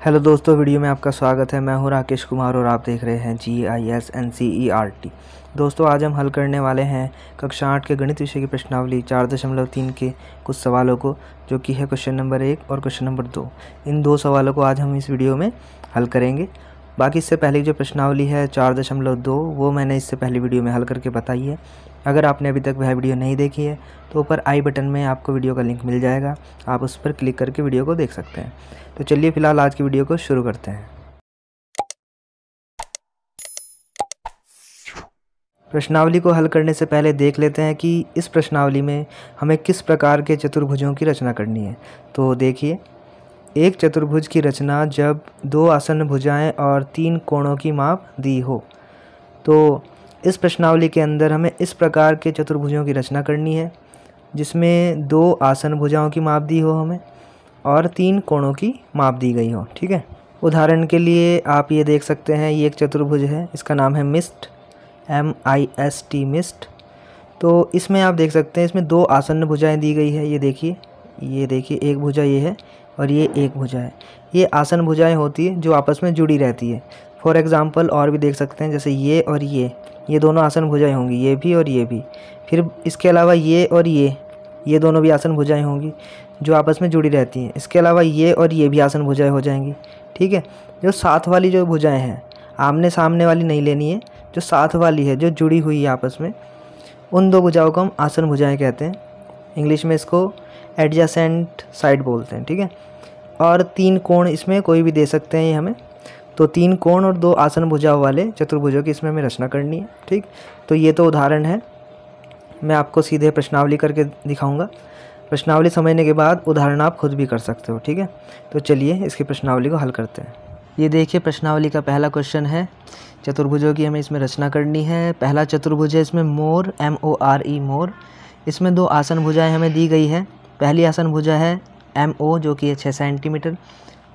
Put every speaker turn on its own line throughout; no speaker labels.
Hello दोस्तों, video में आपका स्वागत है। मैं हूं राकेश कुमार और आप देख रहे हैं GIS NCERT। दोस्तों, आज हम हल करने वाले हैं कक्षा 8 के गणित विषय की प्रश्नावली 4.3 के कुछ सवालों को, जो कि है क्वेश्चन नंबर 1 और क्वेश्चन नंबर 2। इन दो सवालों को आज हम इस वीडियो में हल करेंगे। बाकी इससे पहले जो प्रश्नावली है 4.2 वो मैंने इससे पहले वीडियो में हल करके बताई है। अगर आपने अभी तक वह वीडियो नहीं देखी है तो ऊपर आई बटन में आपको वीडियो का लिंक मिल जाएगा, आप उस पर क्लिक करके वीडियो को देख सकते हैं। तो चलिए फिलहाल आज की वीडियो को शुरू करते हैं। प्रश्नावली को हल करने से पहले देख लेते हैं कि इस प्रश्नावली में हमें किस प्रकार के चतुर्भुजों की रचना करनी है। तो देखिए, एक चतुर्भुज की रचना जब दो आसन्न भुजाएं और 3 कोणों की माप दी हो। तो इस प्रश्नावली के अंदर हमें इस प्रकार के चतुर्भुजों की रचना करनी है जिसमें 2 आसन्न भुजाओं की माप दी हो हमें और 3 कोणों की माप दी गई हो। ठीक है, उदाहरण के लिए आप ये देख सकते हैं, ये एक चतुर्भुज है, इसका नाम है मिस्ट, MIST मिस्ट। तो इसमें आप देख सकते हैं इसमें 2 आसन्न भुजाएं दी गई है। ये देखिए एक भुजा ये है और ये एक भुजा है। ये आसन्न भुजाएं होती है जो आपस में जुड़ी रहती है। फॉर एग्जांपल और भी देख सकते हैं, जैसे ये और ये दोनों आसन्न भुजाएं होंगी, ये भी और ये भी। फिर इसके अलावा ये और ये दोनों भी आसन्न भुजाएं होंगी जो आपस में जुड़ी रहती हैं। इसके अलावा ये और ये भी आसन्न भुजाएं हो जाएंगी। ठीक है, जो साथ वाली जो भुजाएं हैं, आमने सामने वाली नहीं लेनी है, जो साथ वाली है जो जुड़ी हुई है आपस में, उन 2 भुजाओं को हम आसन्न भुजाएं कहते हैं। इंग्लिश में इसको एडजेसेंट साइड बोलते हैं। ठीक है, और 3 कोण इसमें कोई भी दे सकते हैं ये हमें। तो 3 कोण और 2 आसन्न भुजाओं वाले चतुर्भुजों की इसमें हमें रचना करनी है। ठीक, तो ये तो उदाहरण है, मैं आपको सीधे प्रश्नावली करके दिखाऊंगा। प्रश्नावली समझने के बाद उदाहरण आप खुद भी कर सकते हो। ठीक है, तो चलिए इसकी प्रश्नावली को हल करते हैं। ये देखिए, प्रश्नावली का पहला क्वेश्चन है, चतुर्भुजों की हमें इसमें रचना करनी है। पहला चतुर्भुज है इसमें मोर, MORE मोर। इसमें 2 आसन्न भुजाएं हमें दी गई है। पहली आसन्न भुजा है MO जो कि है 6 सेंटीमीटर।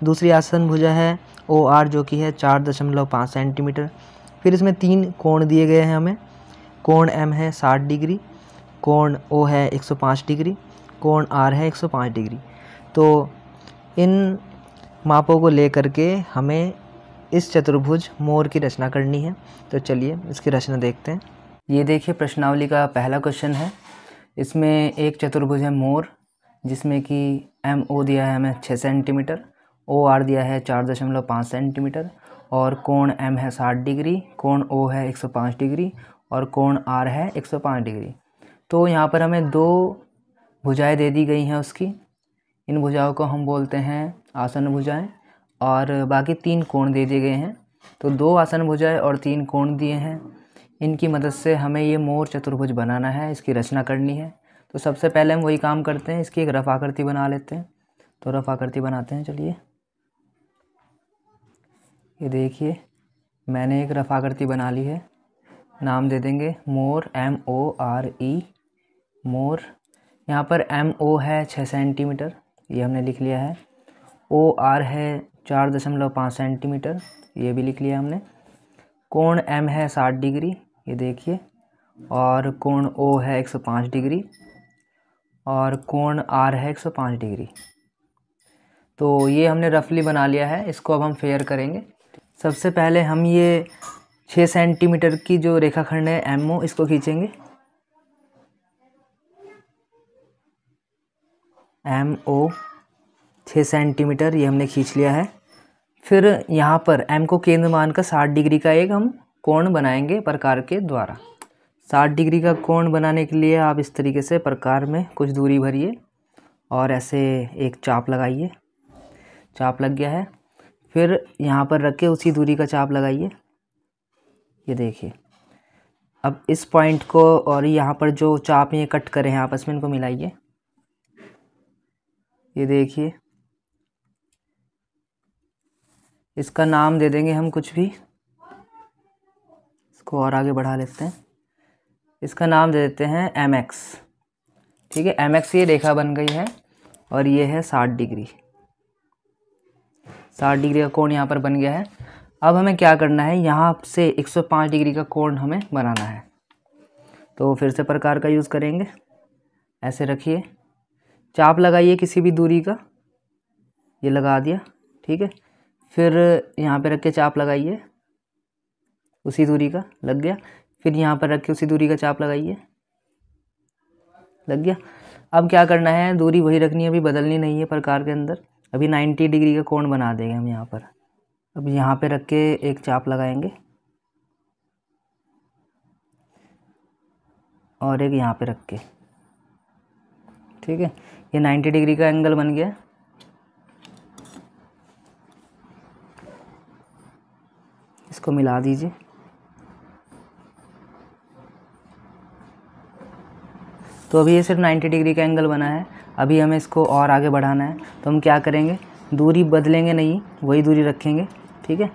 दूसरी आसन्न भुजा है OR जो कि है 4.5 सेंटीमीटर। फिर इसमें 3 कोण दिए गए हैं हमें। कोण M है 60 डिग्री, कोण O है 105 डिग्री, कोण R है 105 डिग्री। तो इन मापों को लेकर के हमें इस चतुर्भुज मोर की रचना करनी है। तो चलिए इसकी रचना देखते हैं। ये देखिए, प्रश्नावली का पहला क्वेश्चन है। इसमें एक चतुर्भुज है मोर, जिसमें कि MO दिया है हमें 6 सेंटीमीटर, OR दिया है 4.5 सेंटीमीटर और कोण M है 60 डिग्री, कोण O है 105 डिग्री और कोण R है 105 डिग्री। तो यहाँ पर हमें 2 भुजाएं दे दी गई हैं उसकी। इन भुजाओं को हम बोलते हैं आसन्न भुजाएं और बाकी 3 कोण दे दिए गए हैं। तो 2 आसन्न भुजाएं और 3 कोण दिए हैं। इनकी मदद से हमें ये मोर चतुर्भुज बनाना है, इसकी रचना करनी है। तो सबसे पहले हम वही काम करते हैं, इसकी एक रफ आकृति बना लेते हैं। तो रफ आकृति बनाते हैं। चलिए, ये देखिए मैंने एक रफ आकृति बना ली है। नाम दे देंगे मोर, MORE मोर। यहाँ पर MO है 6 सेंटीमीटर, ये हमने लिख लिया है। OR है 4.5 सेंटीमीटर, ये भी लिख लिया हमने। कोण M है 60 डिग्री, ये देखिए, और कोण O है 105 डिग्री और कोण R है 105 डिग्री। तो ये हमने रफली बना लिया है। इसको अब हम फेयर करेंगे। सबसे पहले हम ये 6 सेंटीमीटर की जो रेखाखंड है MO, इसको खींचेंगे। MO 6 सेंटीमीटर ये हमने खींच लिया है। फिर यहाँ पर M को केंद्र मानकर 60 डिग्री का एक हम कोण बनाएंगे प्रकार के द्वारा। 60 डिग्री का कोण बनाने के लिए आप इस तरीके से प्रकार में कुछ दूरी भरिए और ऐसे एक चाप लगाइए। चाप लग गया है। फिर यहाँ पर रख के उसी दूरी का चाप लगाइए। ये देखिए, अब इस पॉइंट को और यहाँ पर जो चाप ये कट करे हैं आपस में, इनको मिलाइए। ये देखिए, इसका नाम दे देंगे हम कुछ भी। इसको और आगे बढ़ा लेते हैं। इसका नाम दे देते हैं MX। ठीक है, MX ये रेखा बन गई है और ये है 60 डिग्री। 60 डिग्री का कोण यहाँ पर बन गया है। अब हमें क्या करना है, यहाँ से 105 डिग्री का कोण हमें बनाना है। तो फिर से प्रकार का यूज़ करेंगे। ऐसे रखिए, चाप लगाइए किसी भी दूरी का, ये लगा दिया। ठीक है,
फिर यहाँ पे रख के चाप लगाइए, उसी दूरी का, लग गया। फिर यहाँ पर रख के उसी दूरी का चाप लगाइए, लग गया। अब क्या करना है, दूरी वही रखनी है, अभी बदलनी नहीं है प्रकार के अंदर। अभी 90 डिग्री का कोण बना देंगे हम यहाँ पर। अब यहाँ पे रख के एक चाप लगाएंगे और एक यहाँ पे रख के, ठीक है। ये 90 डिग्री का एंगल बन गया। इसको मिला दीजिए। तो अभी ये सिर्फ 90 डिग्री का एंगल बना है। अभी हमें इसको और आगे बढ़ाना है, तो हम क्या करेंगे, दूरी बदलेंगे नहीं, वही दूरी रखेंगे, ठीक है।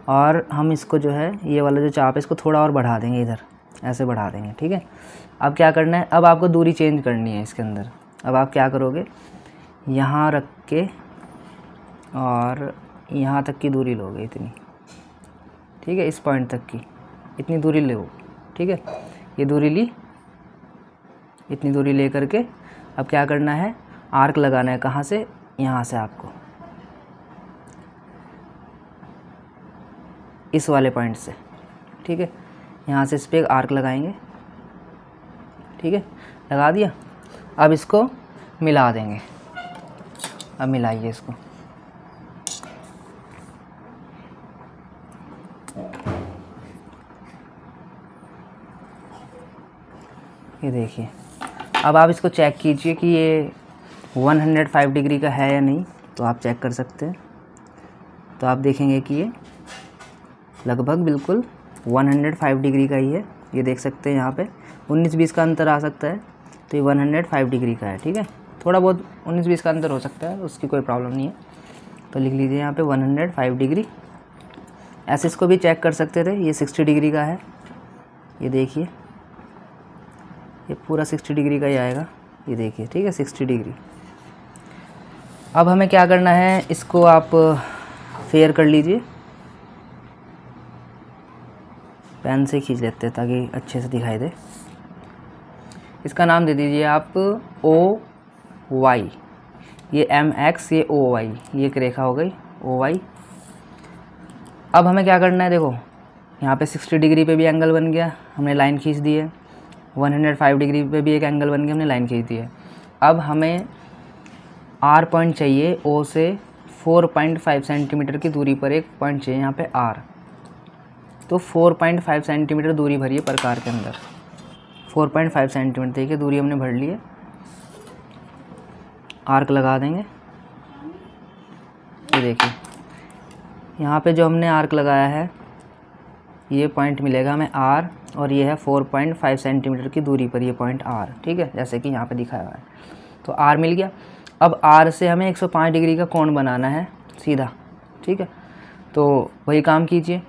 और हम इसको जो है, ये वाला जो चाप है इसको थोड़ा और बढ़ा देंगे, इधर ऐसे बढ़ा देंगे, ठीक है। अब क्या करना है, अब आपको दूरी चेंज करनी है इसके अंदर। अब आप क्या करोगे, यहाँ रख के और यहाँ तक की दूरी लोगे, इतनी, ठीक है, इस पॉइंट तक की इतनी दूरी लो, ठीक है। ये दूरी ली, इतनी दूरी ले करके अब क्या करना है, आर्क लगाना है। कहाँ से, यहाँ से आपको इस वाले पॉइंट से, ठीक है। यहाँ से इस पर एक आर्क लगाएंगे, ठीक है, लगा दिया। अब इसको मिला देंगे। अब मिलाइए इसको, ये देखिए। अब आप इसको चेक कीजिए कि ये 105 डिग्री का है या नहीं, तो आप चेक कर सकते हैं। तो आप देखेंगे कि ये लगभग बिल्कुल 105 डिग्री का ही है। ये देख सकते हैं, यहाँ पे 19-20 का अंतर आ सकता है, तो ये 105 डिग्री का है, ठीक है। थोड़ा बहुत 19-20 का अंतर हो सकता है, उसकी कोई प्रॉब्लम नहीं है। तो लिख लीजिए यहाँ पे 105 डिग्री। ऐसे इसको भी चेक कर सकते थे, ये 60 डिग्री का है। ये देखिए, ये पूरा 60 डिग्री का ही आएगा, ये देखिए, ठीक है, 60 डिग्री। अब हमें क्या करना है, इसको आप फेयर कर लीजिए, पेन से खींच लेते हैं ताकि अच्छे से दिखाई दे। इसका नाम दे दीजिए आप OY, ये MX, ये OY, ये एक रेखा हो गई OY। अब हमें क्या करना है, देखो यहाँ पे 60 डिग्री पे भी एंगल बन गया, हमने लाइन खींच दी है। 105 डिग्री पे भी एक एंगल बन गया, हमने लाइन खींच दी है। अब हमें R पॉइंट चाहिए, O से 4.5 सेंटीमीटर की दूरी पर एक पॉइंट चाहिए, यहाँ पे R। तो 4.5 सेंटीमीटर दूरी भरिए प्रकार के अंदर। 4.5 सेंटीमीटर देखिए दूरी हमने भर ली है। आर्क लगा देंगे, ये देखिए यहाँ पे जो हमने आर्क लगाया है, ये पॉइंट मिलेगा हमें R, और ये है 4.5 सेंटीमीटर की दूरी पर ये पॉइंट R, ठीक है, जैसे कि यहाँ पे दिखाया हुआ है। तो R मिल गया। अब R से हमें 105 डिग्री का कोण बनाना है सीधा, ठीक है। तो वही काम कीजिए,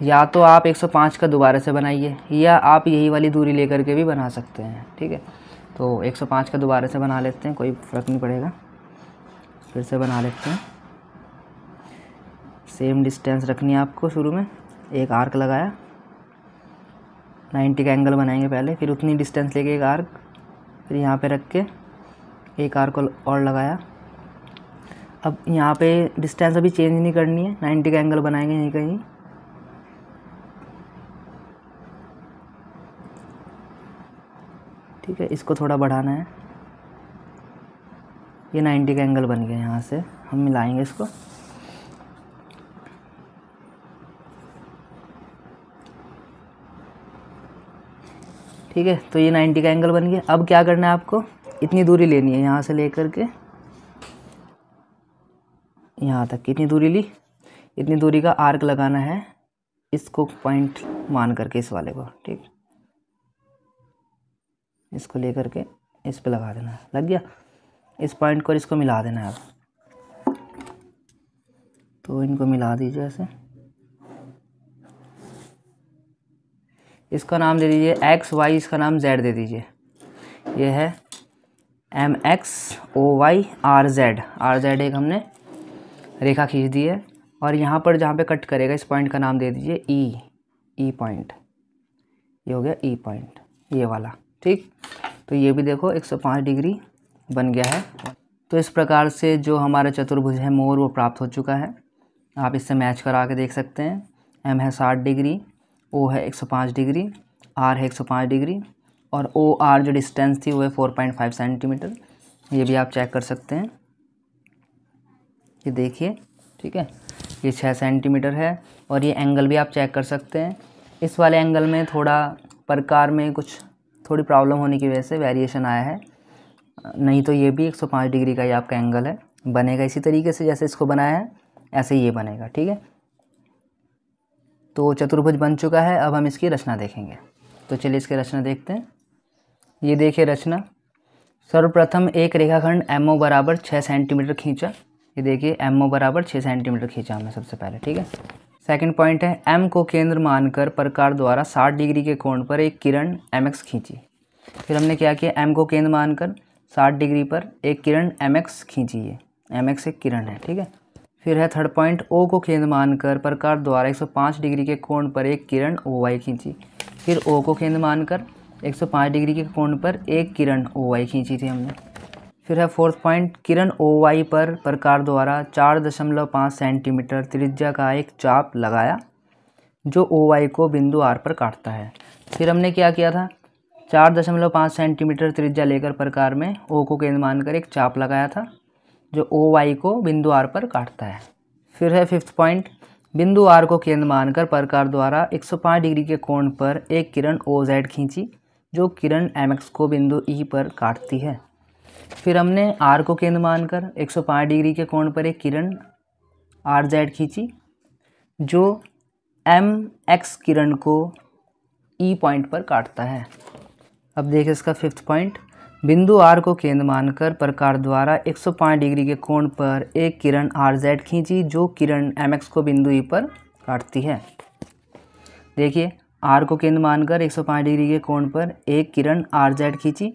या तो आप 105 का दोबारा से बनाइए, या आप यही वाली दूरी लेकर के भी बना सकते हैं, ठीक है। तो 105 का दोबारा से बना लेते हैं, कोई फ़र्क नहीं पड़ेगा, फिर से बना लेते हैं। सेम डिस्टेंस रखनी है आपको। शुरू में एक आर्क लगाया, 90 का एंगल बनाएंगे पहले, फिर उतनी डिस्टेंस लेके एक आर्क, फिर यहाँ पे रख के एक आर्क और लगाया। अब यहाँ पे डिस्टेंस अभी चेंज नहीं करनी है, 90 का एंगल बनाएंगे यहीं कहीं, ठीक है। इसको थोड़ा बढ़ाना है, ये 90 का एंगल बन गया। यहाँ से हम मिलाएंगे इसको, ठीक है। तो ये 90 का एंगल बन गया। अब क्या करना है आपको, इतनी दूरी लेनी है, यहाँ से लेकर के यहाँ तक कितनी दूरी ली, इतनी दूरी का आर्क लगाना है, इसको पॉइंट मान करके इस वाले को, ठीक, इसको लेकर के इस पे लगा देना है, लग गया। इस पॉइंट को इसको मिला देना है अब। तो इनको मिला दीजिए ऐसे। इसका नाम दे दीजिए XY, इसका नाम Z दे दीजिए। ये है MX OY RZ। RZ एक हमने रेखा खींच दी है, और यहाँ पर जहाँ पे कट करेगा इस पॉइंट का नाम दे दीजिए E पॉइंट। ये हो गया E पॉइंट, ये वाला, ठीक। तो ये भी देखो 105 डिग्री बन गया है। तो इस प्रकार से जो हमारा चतुर्भुज है मोर वो प्राप्त हो चुका है। आप इससे मैच करा के देख सकते हैं। एम है 60 डिग्री, ओ है 105 डिग्री, आर है 105 डिग्री और ओ आर जो डिस्टेंस थी वो है 4.5 सेंटीमीटर। ये भी आप चेक कर सकते हैं, ये देखिए, ठीक है। ये 6 सेंटीमीटर है और ये एंगल भी आप चेक कर सकते हैं। इस वाले एंगल में थोड़ा प्रकार में कुछ थोड़ी प्रॉब्लम होने की वजह से वेरिएशन आया है, नहीं तो ये भी 105 डिग्री का ही आपका एंगल है। बनेगा इसी तरीके से जैसे इसको बनाया है, ऐसे ये बनेगा, ठीक है। तो चतुर्भुज बन चुका है। अब हम इसकी रचना देखेंगे। तो चलिए इसकी रचना देखते हैं। ये देखिए रचना। सर्वप्रथम एक रेखाखंड MO बराबर 6 सेंटीमीटर खींचा। ये देखिए MO बराबर 6 सेंटीमीटर खींचा हमने सबसे पहले, ठीक है। सेकंड पॉइंट है M को केंद्र मानकर प्रकार द्वारा 60 डिग्री के कोण पर एक किरण MX खींची। फिर हमने क्या किया, M को केंद्र मानकर 60 डिग्री पर एक किरण MX खींची। है MX एक किरण है, ठीक है। फिर है थर्ड पॉइंट, O को केंद्र मानकर प्रकार द्वारा 105 डिग्री के कोण पर एक किरण OY खींची। फिर O को केंद्र मानकर 105 डिग्री के कोण पर एक किरण OY खींची थी हमने। फिर है फोर्थ पॉइंट, किरण OY पर प्रकार द्वारा 4.5 सेंटीमीटर त्रिज्या का एक चाप लगाया जो OY को बिंदु R पर काटता है। फिर हमने क्या किया था, 4.5 सेंटीमीटर त्रिज्या लेकर प्रकार में O को केंद्र मानकर एक चाप लगाया था जो OY को बिंदु R पर काटता है। फिर है फिफ्थ पॉइंट, बिंदु R को केंद्र मानकर प्रकार द्वारा 105 डिग्री के कोण पर एक किरण OZ खींची जो किरण MX को बिंदु E पर काटती है। फिर हमने R को केंद्र मानकर 105 डिग्री के कोण पर एक किरण RZ खींची जो MX किरण को E पॉइंट पर काटता है। अब देखिए इसका फिफ्थ पॉइंट, बिंदु R को केंद्र मानकर प्रकार द्वारा 105 डिग्री के कोण पर एक किरण RZ खींची जो किरण MX को बिंदु E पर काटती है। देखिए R को केंद्र मानकर 105 डिग्री के कोण पर एक किरण RZ खींची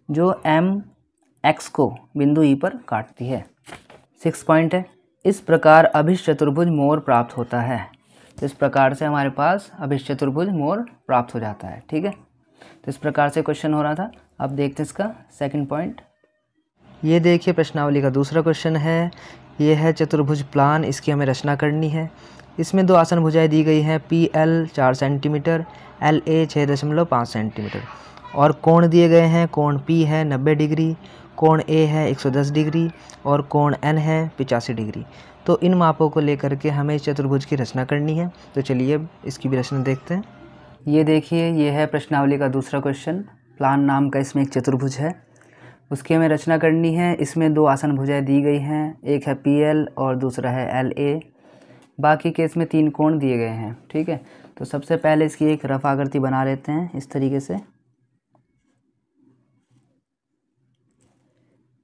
जो MX को बिंदु E पर काटती है। सिक्स पॉइंट है, इस प्रकार अभिष्ट चतुर्भुज मोर प्राप्त होता है। तो इस प्रकार से हमारे पास अभिष्ट चतुर्भुज मोर प्राप्त हो जाता है, ठीक है। तो इस प्रकार से क्वेश्चन हो रहा था। अब देखते हैं इसका सेकंड पॉइंट।
ये देखिए प्रश्नावली का दूसरा क्वेश्चन है। ये है चतुर्भुज प्लान, इसकी हमें रचना करनी है। इसमें दो आसन भुजाएं दी गई हैं, PL 4 सेंटीमीटर, LA 6.5 सेंटीमीटर और कोण दिए गए हैं। कोण P है 90 डिग्री, कोण A है 110 डिग्री और कोण N है 85 डिग्री। तो इन मापों को लेकर के हमें इस चतुर्भुज की रचना करनी है। तो चलिए इसकी भी रचना देखते हैं।
ये देखिए, ये है प्रश्नावली का दूसरा क्वेश्चन। प्लान नाम का इसमें एक चतुर्भुज है, उसकी हमें रचना करनी है। इसमें दो आसन भुजाएं दी गई हैं, एक है PL और दूसरा है LA। बाकी के इसमें 3 कोण दिए गए हैं, ठीक है। तो सबसे पहले इसकी एक रफ आकृति बना लेते हैं इस तरीके से।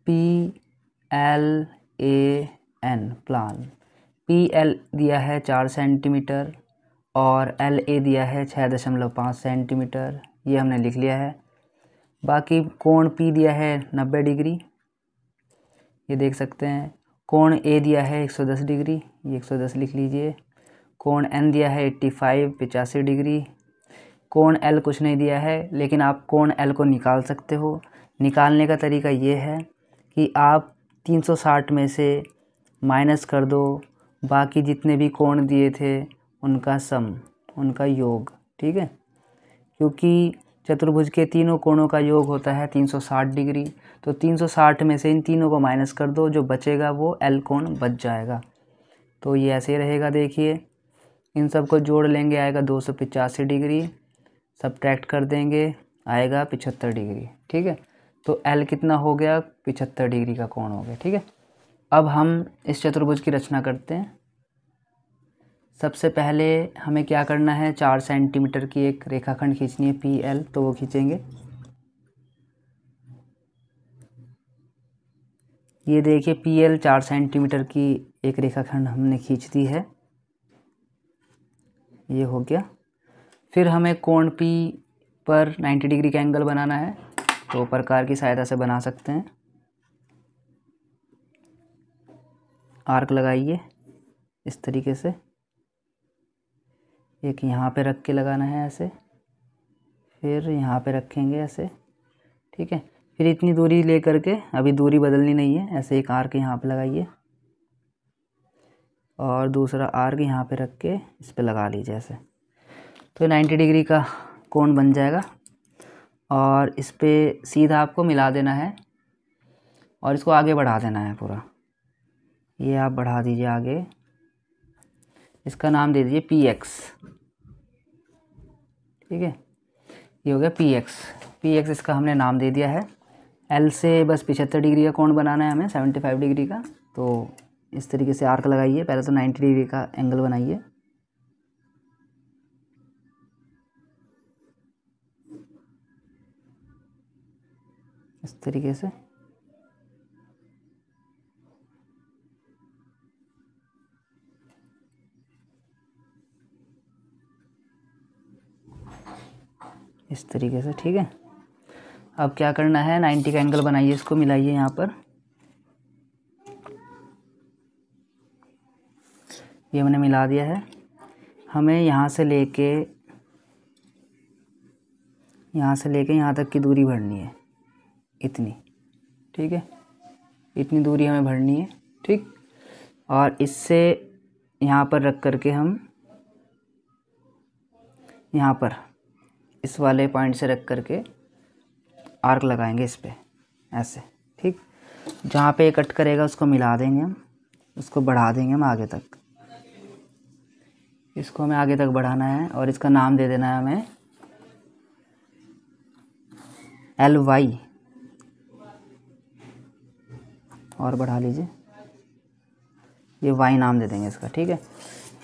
PLAN plan. PL दिया है 4 सेंटीमीटर और LA दिया है 6.5 सेंटीमीटर, ये हमने लिख लिया है। बाकी कोण P दिया है 90 डिग्री, ये देख सकते हैं। कोण A दिया है 110 डिग्री, ये 110 लिख लीजिए। कोण N दिया है 85 डिग्री। कोण L कुछ नहीं दिया है, लेकिन आप कोण L को निकाल सकते हो। निकालने का तरीका ये है कि आप 360 में से माइनस कर दो बाकी जितने भी कोण दिए थे उनका सम, उनका योग, ठीक है। क्योंकि चतुर्भुज के तीनों कोणों का योग होता है 360 डिग्री, तो 360 में से इन तीनों को माइनस कर दो, जो बचेगा वो L कोण बच जाएगा। तो ये ऐसे ही रहेगा। देखिए इन सब को जोड़ लेंगे, आएगा 285 डिग्री, सब्ट्रैक्ट कर देंगे आएगा 75 डिग्री, ठीक है। तो L कितना हो गया, 75 डिग्री का कोण हो गया, ठीक है। अब हम इस चतुर्भुज की रचना करते हैं। सबसे पहले हमें क्या करना है, 4 सेंटीमीटर की एक रेखाखंड खींचनी है PL, तो वो खींचेंगे। ये देखिए PL 4 सेंटीमीटर की एक रेखाखंड हमने खींच दी है, ये हो गया। फिर हमें कोण P पर 90 डिग्री का एंगल बनाना है, तो प्रकार की सहायता से बना सकते हैं। आर्क लगाइए इस तरीके से, एक यहाँ पे रख के लगाना है ऐसे, फिर यहाँ पे रखेंगे ऐसे, ठीक है। फिर इतनी दूरी ले करके, अभी दूरी बदलनी नहीं है, ऐसे एक आर्क यहाँ पे लगाइए और दूसरा आर्क यहाँ पे रख के इस पे लगा लीजिए ऐसे। तो 90 डिग्री का कोण बन जाएगा और इस पे सीधा आपको मिला देना है और इसको आगे बढ़ा देना है पूरा। ये आप बढ़ा दीजिए आगे, इसका नाम दे दीजिए PX। ठीक है, ये हो गया PX इसका हमने नाम दे दिया है। L से बस 75 डिग्री का कोण बनाना है हमें, 75 डिग्री का। तो इस तरीके से आर्क लगाइए, पहले तो 90 डिग्री का एंगल बनाइए। इस तरीके से इस तरीके से, ठीक है। अब क्या करना है, 90 का एंगल बनाइए, इसको मिलाइए यहाँ पर। ये हमने मिला दिया है। हमें यहाँ से लेके यहाँ तक की दूरी भरनी है, इतनी, ठीक है। इतनी दूरी हमें भरनी है, ठीक। और इससे यहाँ पर रख करके हम यहाँ पर इस वाले पॉइंट से रख करके आर्क लगाएंगे इस पे ऐसे, ठीक। जहाँ पे कट करेगा उसको मिला देंगे हम, उसको बढ़ा देंगे हम आगे तक। इसको हमें आगे तक बढ़ाना है और इसका नाम दे देना है हमें LY। और बढ़ा लीजिए, ये Y नाम दे देंगे इसका, ठीक है।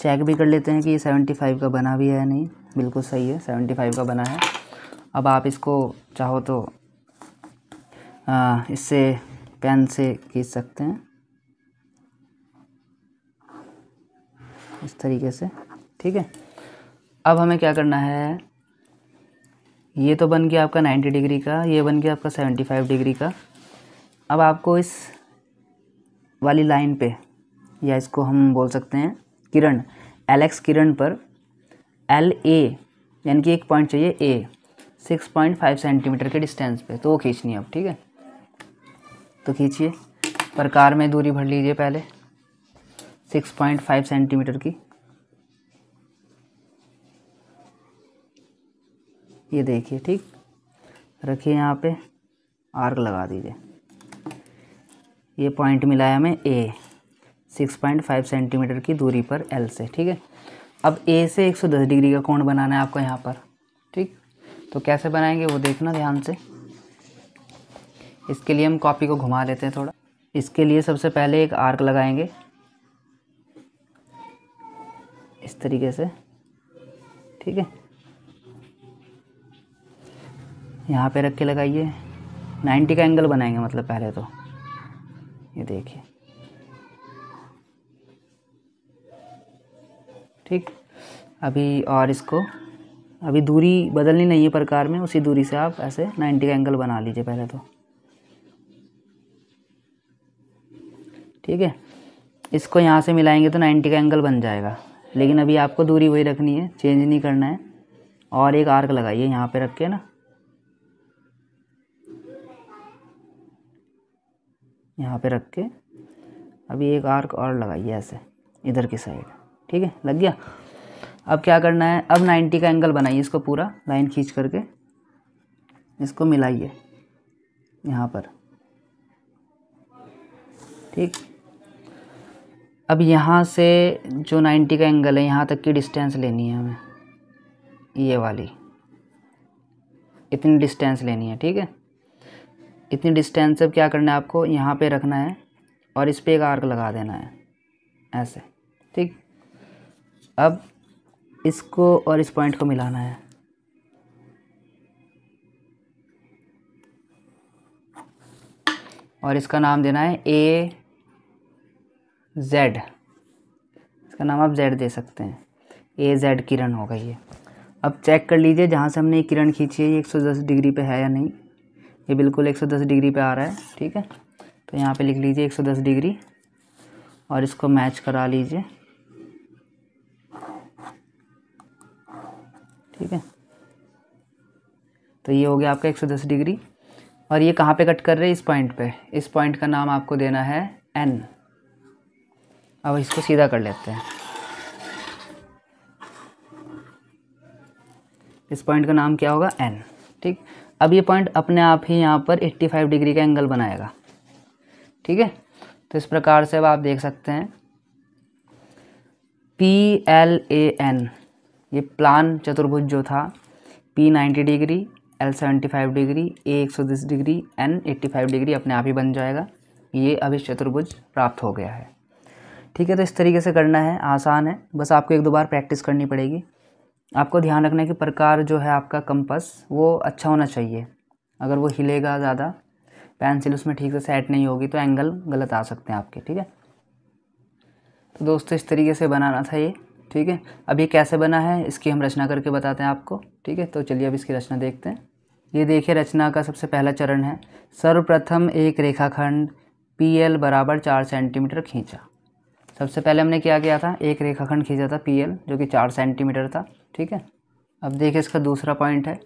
चेक भी कर लेते हैं कि ये 75 का बना भी है या नहीं। बिल्कुल सही है, 75 का बना है। अब आप इसको चाहो तो इससे पेन से खींच सकते हैं इस तरीके से, ठीक है। अब हमें क्या करना है, ये तो बन गया आपका 90 डिग्री का, ये बन गया आपका 75 डिग्री का। अब आपको इस वाली लाइन पे, या इसको हम बोल सकते हैं किरण, LX किरण पर LA यानी कि एक पॉइंट चाहिए A 6.5 सेंटीमीटर के डिस्टेंस पे, तो वो खींचनी है अब, ठीक है। तो खींचिए, प्रकार में दूरी भर लीजिए पहले 6.5 सेंटीमीटर की। ये देखिए, ठीक। रखिए यहाँ पे, आर्क लगा दीजिए। ये पॉइंट मिला है हमें A 6.5 सेंटीमीटर की दूरी पर L से, ठीक है। अब A से 110 डिग्री का कोण बनाना है आपको यहाँ पर, ठीक। तो कैसे बनाएंगे वो देखना ध्यान से। इसके लिए हम कॉपी को घुमा लेते हैं थोड़ा। इसके लिए सबसे पहले एक आर्क लगाएंगे इस तरीके से, ठीक है। यहाँ पे रख के लगाइए, 90 का एंगल बनाएंगे मतलब पहले तो। ये देखिए, ठीक। अभी और इसको, अभी दूरी बदलनी नहीं है प्रकार में, उसी दूरी से आप ऐसे 90 का एंगल बना लीजिए पहले तो, ठीक है। इसको यहाँ से मिलाएंगे तो 90 का एंगल बन जाएगा, लेकिन अभी आपको दूरी वही रखनी है, चेंज नहीं करना है। और एक आर्क लगाइए यहाँ पे रख के ना, यहाँ पे रख के अभी एक आर्क और लगाइए ऐसे इधर की साइड, ठीक है। लग गया। अब क्या करना है, अब 90 का एंगल बनाइए, इसको पूरा लाइन खींच करके इसको मिलाइए यहाँ पर, ठीक। अब यहाँ से जो 90 का एंगल है यहाँ तक की डिस्टेंस लेनी है हमें, ये वाली इतनी डिस्टेंस लेनी है, ठीक है। इतनी डिस्टेंस से क्या करना है आपको, यहाँ पे रखना है और इस पे एक आर्क लगा देना है ऐसे, ठीक। अब इसको और इस पॉइंट को मिलाना है, और इसका नाम देना है AZ। इसका नाम आप Z दे सकते हैं, AZ किरण हो गई है। अब चेक कर लीजिए जहाँ से हमने किरण खींची है ये 110 डिग्री पे है या नहीं। ये बिल्कुल 110 डिग्री पे आ रहा है, ठीक है। तो यहाँ पे लिख लीजिए 110 डिग्री और इसको मैच करा लीजिए, ठीक है। तो ये हो गया आपका 110 डिग्री। और ये कहाँ पे कट कर रहे हैं, इस पॉइंट पे। इस पॉइंट का नाम आपको देना है n। अब इसको सीधा कर लेते हैं। इस पॉइंट का नाम क्या होगा, n। ठीक, अब ये पॉइंट अपने आप ही यहाँ पर 85 डिग्री का एंगल बनाएगा। ठीक है, तो इस प्रकार से अब आप देख सकते हैं PLAN, ये प्लान चतुर्भुज जो था, P 90 degree, L 75 degree, A 110 degree, N 85 degree अपने आप ही बन जाएगा। ये अब इस चतुर्भुज प्राप्त हो गया है। ठीक है, तो इस तरीके से करना है, आसान है, बस आपको 1-2 बार प्रैक्टिस करनी पड़ेगी। आपको ध्यान रखना है कि प्रकार जो है आपका कंपास वो अच्छा होना चाहिए। अगर वो हिलेगा ज़्यादा, पेंसिल उसमें ठीक से सेट नहीं होगी, तो एंगल गलत आ सकते हैं आपके। ठीक है, तो दोस्तों इस तरीके से बनाना था ये। ठीक है, अब ये कैसे बना है इसकी हम रचना करके बताते हैं आपको। ठीक है, तो चलिए अब इसकी रचना देखते हैं। ये देखिए, रचना का सबसे पहला चरण है, सर्वप्रथम एक रेखाखंड PL बराबर 4 सेंटीमीटर खींचा। सबसे पहले हमने क्या किया था, एक रेखाखंड खींचा था PL जो कि 4 सेंटीमीटर था। ठीक है, अब देखिए इसका दूसरा पॉइंट है,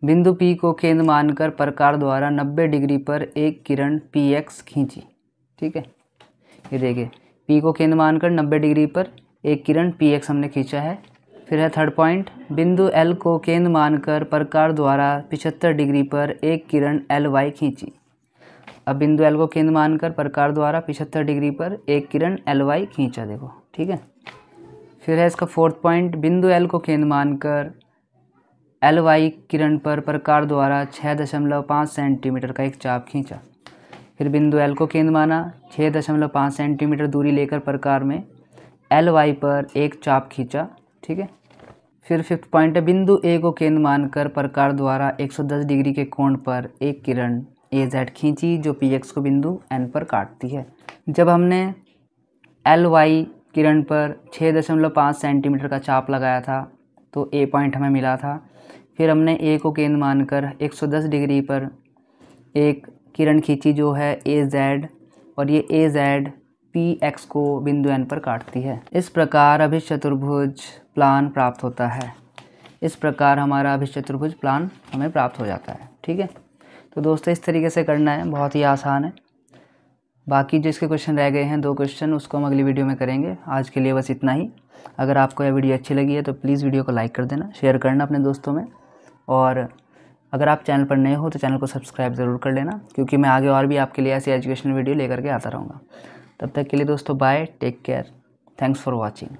बिंदु P को केंद्र मानकर प्रकार द्वारा 90 डिग्री पर एक किरण PX खींची। ठीक है, ये देखिए P को केंद्र मानकर 90 डिग्री पर एक किरण PX हमने खींचा है। फिर है थर्ड पॉइंट, बिंदु L को केंद्र मानकर प्रकार द्वारा 75 डिग्री पर एक किरण LY खींची। अब बिंदु L को केंद्र मानकर प्रकार द्वारा 75 डिग्री पर एक किरण LY खींचा, देखो। ठीक है, फिर है इसका फोर्थ पॉइंट, बिंदु L को केंद्र मानकर LY किरण पर प्रकार द्वारा 6.5 सेंटीमीटर का एक चाप खींचा। फिर बिंदु L को केंद्र माना, 6.5 सेंटीमीटर दूरी लेकर प्रकार में LY पर एक चाप खींचा। ठीक है, फिर फिफ्थ पॉइंट है, बिंदु A को केंद्र मानकर प्रकार द्वारा 110 डिग्री के कोण पर एक किरण AZ खींची जो PX को बिंदु N पर काटती है। जब हमने LY किरण पर 6.5 सेंटीमीटर का चाप लगाया था तो A पॉइंट हमें मिला था। फिर हमने A को केंद्र मानकर 110 डिग्री पर एक किरण खींची जो है AZ, और ये AZ PX को बिंदु N पर काटती है। इस प्रकार अभिष्ट चतुर्भुज प्लान प्राप्त होता है। इस प्रकार हमारा अभिष्ट चतुर्भुज प्लान हमें प्राप्त हो जाता है। ठीक है, तो दोस्तों इस तरीके से करना है, बहुत ही आसान है। बाकी जो इसके क्वेश्चन रह गए हैं 2 क्वेश्चन, उसको हम अगली वीडियो में करेंगे। आज के लिए बस इतना ही। अगर आपको यह वीडियो अच्छी लगी है तो प्लीज़ वीडियो को लाइक कर देना, शेयर करना अपने दोस्तों में, और अगर आप चैनल पर नए हो तो चैनल को सब्सक्राइब ज़रूर कर लेना, क्योंकि मैं आगे और भी आपके लिए ऐसी एजुकेशनल वीडियो लेकर के आता रहूँगा। तब तक के लिए दोस्तों bye, take care, thanks for watching.